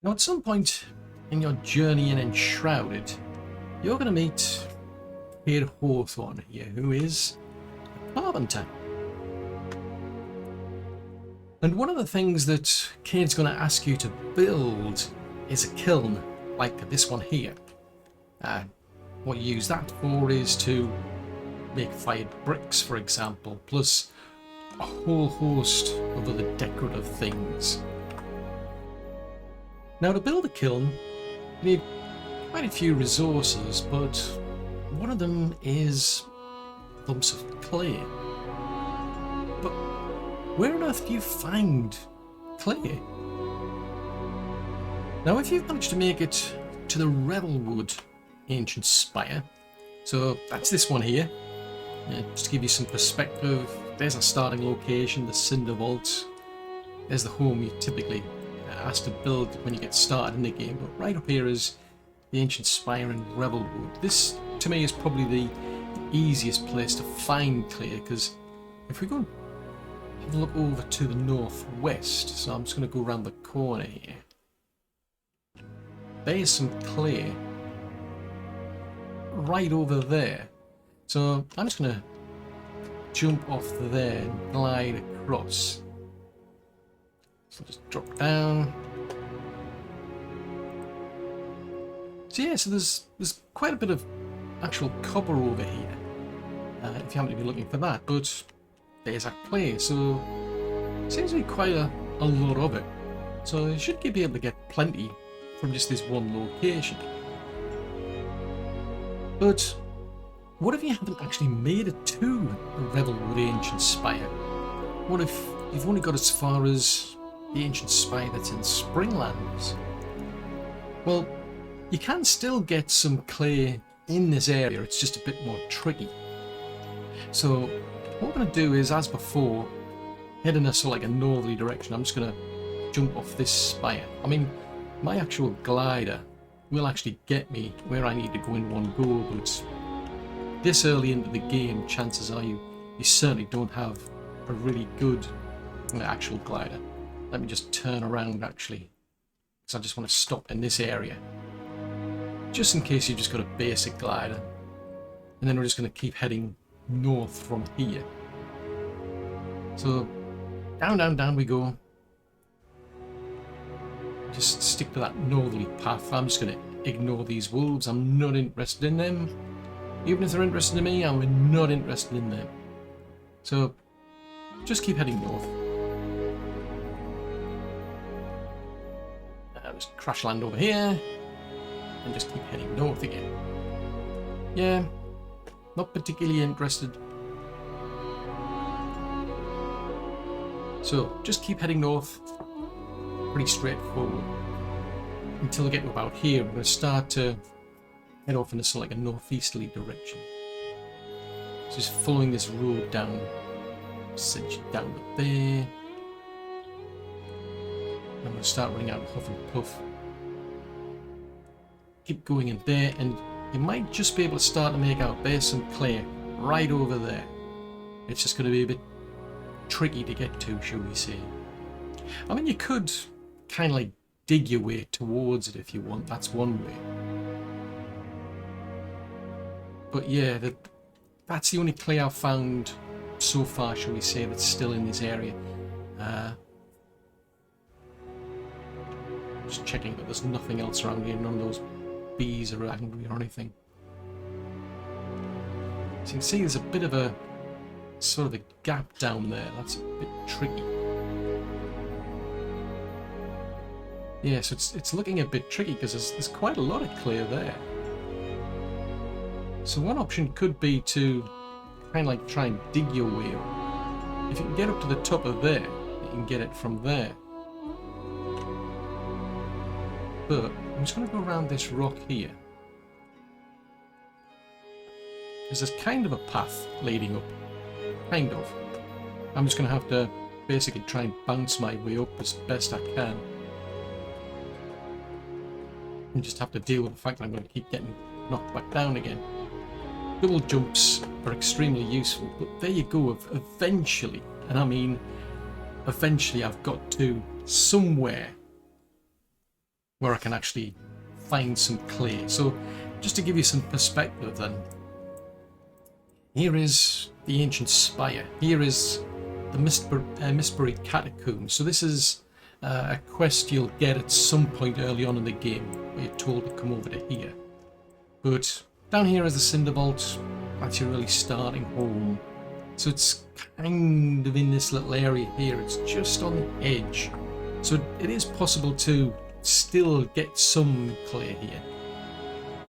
Now at some point in your journey in Enshrouded, you're going to meet Kid Hawthorne here, who is a carpenter. And one of the things that Kane's going to ask you to build is a kiln, like this one here. What you use that for is to make fired bricks, for example, plus a whole host of other decorative things. Now, to build a kiln, you need quite a few resources, but one of them is lumps of clay. But where on earth do you find clay? Now, if you've managed to make it to the Revelwood ancient spire, so that's this one here, just to give you some perspective, there's our starting location, the Cinder Vault. There's the home you typically asked to build when you get started in the game, but right up here is the ancient spire in Revelwood. This, to me, is probably the easiest place to find clay, because if we go and have a look over to the northwest, so I'm just going to go around the corner here. There's some clay right over there. So I'm just going to jump off there and glide across. So just drop down. So yeah, so there's quite a bit of actual copper over here, if you happen to be looking for that, but there's our clay, so seems to be quite a lot of it. So you should be able to get plenty from just this one location. But what if you haven't actually made it to the Revelwood ancient spire? What if you've only got as far as the ancient spire that's in Springlands? Well, you can still get some clay in this area, it's just a bit more tricky. So what we're going to do is, as before, head in a sort of like a northerly direction. I'm just going to jump off this spire. I mean, my actual glider will actually get me where I need to go in one go, but this early into the game, chances are you certainly don't have a really good actual glider. Let me just turn around actually, because I just want to stop in this area, just in case you've just got a basic glider. And then we're just going to keep heading north from here. So down, down, down we go. Just stick to that northerly path. I'm just going to ignore these wolves. I'm not interested in them. Even if they're interested in me, I'm not interested in them. So just keep heading north. Just crash land over here and just keep heading north again. Yeah, not particularly interested. So just keep heading north, pretty straightforward, until we get to about here. We're going to start to head off in a sort of like a northeasterly direction. Just following this road down, essentially down to there. I'm going to start running out of huff and puff. Keep going in there, and you might just be able to start to make out there's some clay right over there. It's just going to be a bit tricky to get to, shall we say. I mean, you could kind of like dig your way towards it if you want. That's one way. But yeah, that's the only clay I've found so far, shall we say, that's still in this area. Just checking that there's nothing else around here. None of those bees are angry or anything. So you can see there's a bit of a sort of a gap down there. That's a bit tricky. Yeah, so it's looking a bit tricky because there's quite a lot of clay there. So one option could be to kind of like try and dig your way up. If you can get up to the top of there, you can get it from there. But I'm just going to go around this rock here, because there's kind of a path leading up. Kind of. I'm just going to have to basically try and bounce my way up as best I can. And just have to deal with the fact that I'm going to keep getting knocked back down again. Double jumps are extremely useful, but there you go. Eventually, and I mean eventually, I've got to somewhere where I can actually find some clay. So just to give you some perspective then, here is the ancient spire. Here is the Mistburied Catacomb. So this is a quest you'll get at some point early on in the game where you're told to come over to here. But down here is the Cinder Vault. That's your really starting home. So it's kind of in this little area here. It's just on the edge. So it is possible to still get some clay here.